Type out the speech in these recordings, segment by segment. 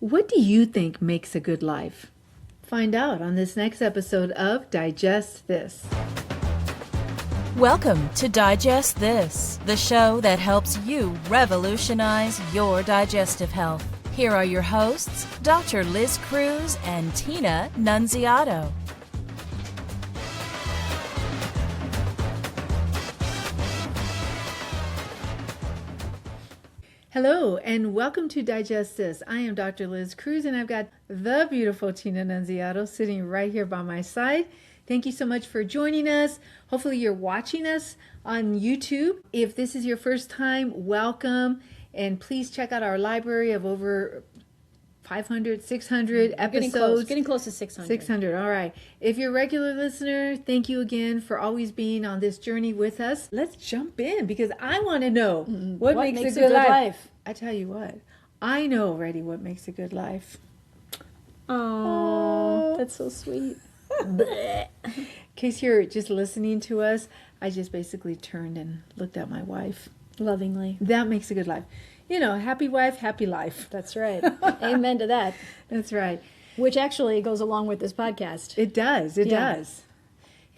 What do you think makes a good life? Find out on this next episode of Digest This. Welcome to Digest This, the show that helps you revolutionize your digestive health. Here are your hosts, Dr. Liz Cruz and Tina Nunziato. Hello and welcome to Digest This. I am Dr. Liz Cruz and I've got the beautiful Tina Nunziato sitting right here by my side. Thank you so much for joining us. Hopefully you're watching us on YouTube. If this is your first time, welcome. And please check out our library of over 500, 600 episodes. Getting close to 600. 600, all right. If you're a regular listener, thank you again for always being on this journey with us. Let's jump in because I want to know what makes a good life. I tell you what, I know already what makes a good life. Oh, that's so sweet. In case you're just listening to us, I just basically turned and looked at my wife. Lovingly. That makes a good life. You know, happy wife, happy life. That's right. Amen to that. That's right. Which actually goes along with this podcast. It does. It does.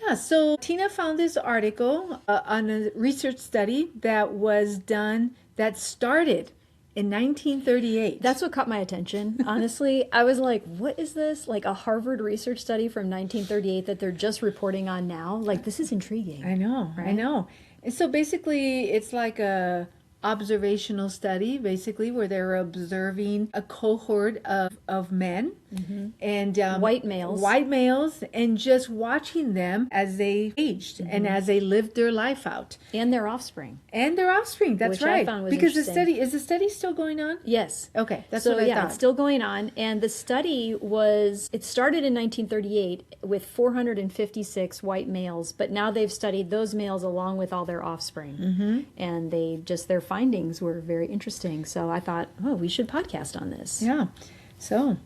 Yeah, so Tina found this article on a research study that was done that started in 1938. That's what caught my attention. Honestly, I was like, what is this? Like a Harvard research study from 1938 that they're just reporting on now? Like, this is intriguing. I know, right? I know. And so basically, it's like a observational study, basically, where they're observing a cohort of men and white males, and just watching them as they aged and as they lived their life out, and their offspring. That's which right. I found was because the interesting. study still going on? Yes. Okay, that's so what I thought. It's still going on, and the study it started in 1938 with 456 white males, but now they've studied those males along with all their offspring, and their findings were very interesting. So I thought, we should podcast on this. Yeah. So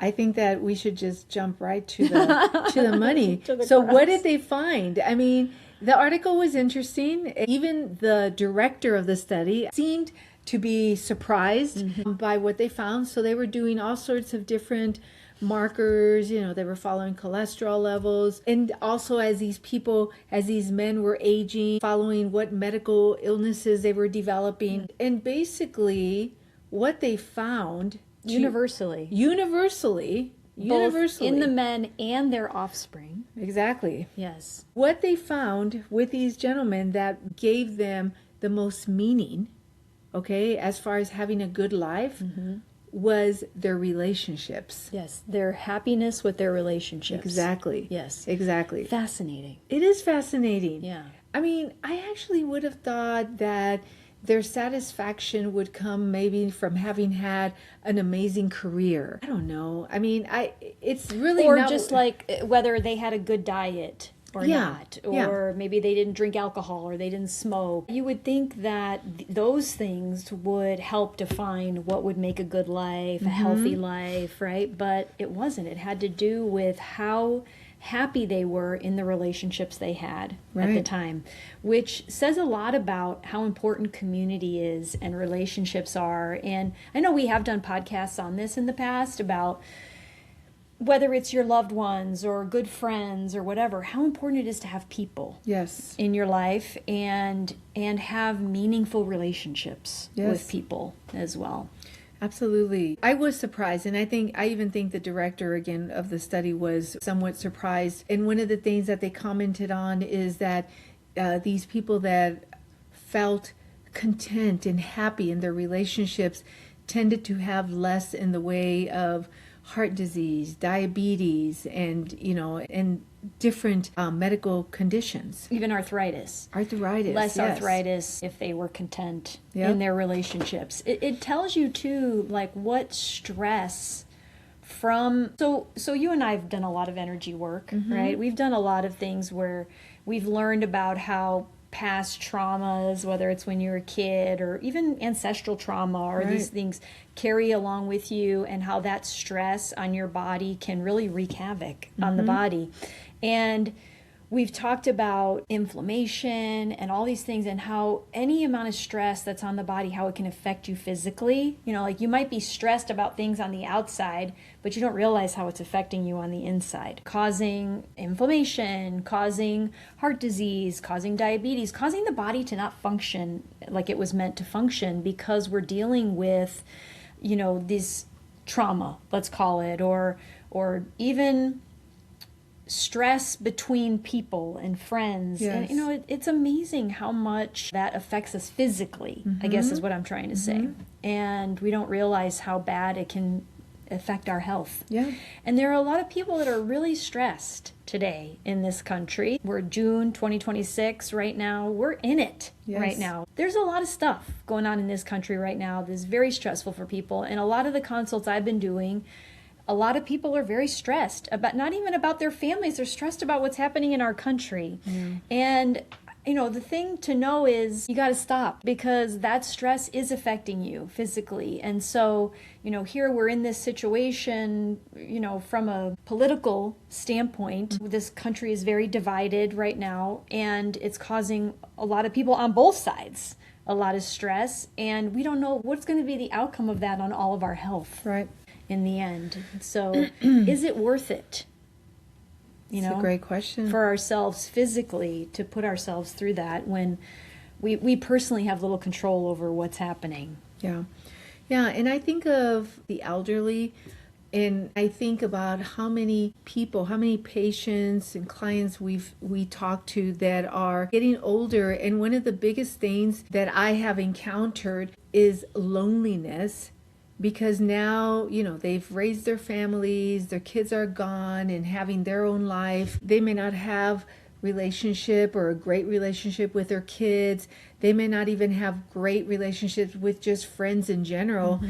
I think that we should just jump right to the money. So what did they find? I mean, the article was interesting. Even the director of the study seemed to be surprised by what they found. So they were doing all sorts of different markers, they were following cholesterol levels, and also as these men were aging, following what medical illnesses they were developing. And basically what they found Universally, both in the men and their offspring. Exactly. Yes. What they found with these gentlemen that gave them the most meaning, as far as having a good life, was their relationships. Yes, their happiness with their relationships. Exactly. Yes. Exactly. Fascinating. It is fascinating. Yeah. I mean, I actually would have thought that their satisfaction would come maybe from having had an amazing career. I don't know. I mean, it's really or not... just like whether they had a good diet or not, or maybe they didn't drink alcohol or they didn't smoke. You would think that those things would help define what would make a good life, a healthy life, right? But it wasn't. It had to do with how happy they were in the relationships they had at the time, which says a lot about how important community is and relationships are. And I know we have done podcasts on this in the past about whether it's your loved ones or good friends or whatever, how important it is to have people in your life and have meaningful relationships with people as well. Absolutely. I was surprised, and I even think the director again of the study was somewhat surprised. And one of the things that they commented on is that these people that felt content and happy in their relationships tended to have less in the way of heart disease, diabetes, and different medical conditions. Even arthritis. Less arthritis if they were content in their relationships. It tells you too, like what stress from... So you and I have done a lot of energy work, right? We've done a lot of things where we've learned about how past traumas, whether it's when you were a kid or even ancestral trauma or these things carry along with you, and how that stress on your body can really wreak havoc on the body. And we've talked about inflammation and all these things, and how any amount of stress that's on the body, how it can affect you physically. Like you might be stressed about things on the outside, but you don't realize how it's affecting you on the inside, causing inflammation, causing heart disease, causing diabetes, causing the body to not function like it was meant to function, because we're dealing with, this trauma, let's call it, or even stress between people and friends. Yes. And it's amazing how much that affects us physically, I guess is what I'm trying to say. And we don't realize how bad it can affect our health. Yeah. And there are a lot of people that are really stressed today in this country. We're June 2026 right now. We're in it right now. There's a lot of stuff going on in this country right now that's very stressful for people. And a lot of the consults I've been doing, a lot of people are very stressed about, not even about their families, they're stressed about what's happening in our country. And the thing to know is you got to stop, because that stress is affecting you physically. And so, here we're in this situation, from a political standpoint, this country is very divided right now, and it's causing a lot of people on both sides a lot of stress. And we don't know what's going to be the outcome of that on all of our health. Right. In the end. So is it worth it? It's a great question. For ourselves physically, to put ourselves through that when we personally have little control over what's happening. Yeah. And I think of the elderly, and I think about how many people, how many patients and clients we talk to that are getting older. And one of the biggest things that I have encountered is loneliness. Because now, they've raised their families, their kids are gone and having their own life. They may not have relationship or a great relationship with their kids. They may not even have great relationships with just friends in general.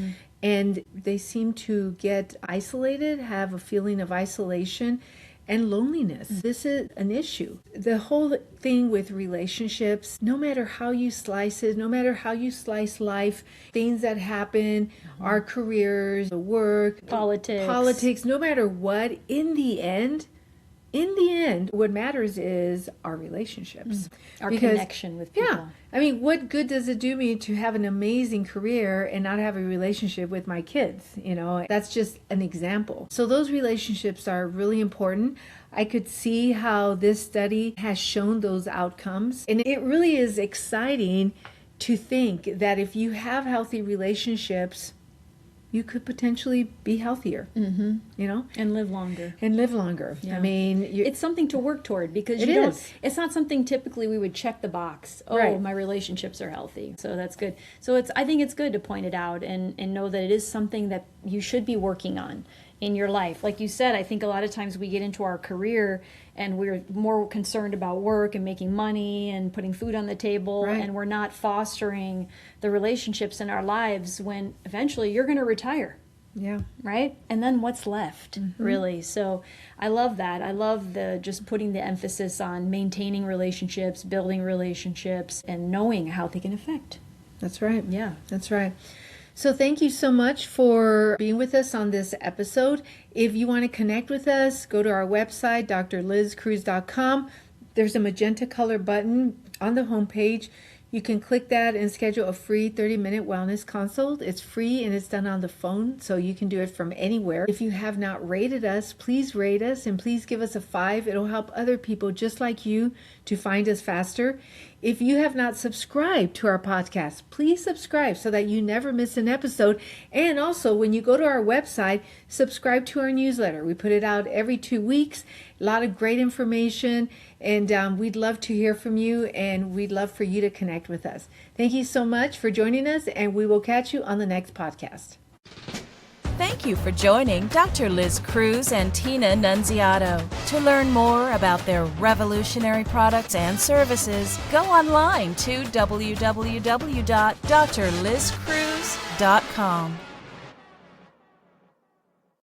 And they seem to get isolated, have a feeling of isolation and loneliness. This is an issue. The whole thing with relationships, no matter how you slice it, no matter how you slice life, things that happen, our careers, work, politics, no matter what, in the end, what matters is our relationships. Our connection with people. Yeah. I mean, what good does it do me to have an amazing career and not have a relationship with my kids? That's just an example. So those relationships are really important. I could see how this study has shown those outcomes. And it really is exciting to think that if you have healthy relationships, you could potentially be healthier, and live longer. Yeah. I mean, it's something to work toward, because it's not something typically we would check the box. My relationships are healthy, so that's good. So I think it's good to point it out and know that it is something that you should be working on in your life. Like you said, I think a lot of times we get into our career and we're more concerned about work and making money and putting food on the table, and we're not fostering the relationships in our lives when eventually you're going to retire. Yeah. Right? And then what's left, really? So I love that. I love just putting the emphasis on maintaining relationships, building relationships, and knowing how they can affect. That's right. Yeah. That's right. So thank you so much for being with us on this episode. If you want to connect with us, go to our website, drlizcruz.com. There's a magenta color button on the homepage. You can click that and schedule a free 30-minute wellness consult. It's free and it's done on the phone, so you can do it from anywhere. If you have not rated us, please rate us and please give us a 5. It'll help other people just like you to find us faster. If you have not subscribed to our podcast, please subscribe so that you never miss an episode. And also, when you go to our website, subscribe to our newsletter. We put it out every 2 weeks. A lot of great information, and we'd love to hear from you, and we'd love for you to connect with us. Thank you so much for joining us, and we will catch you on the next podcast. Thank you for joining Dr. Liz Cruz and Tina Nunziato. To learn more about their revolutionary products and services, go online to www.drlizcruz.com.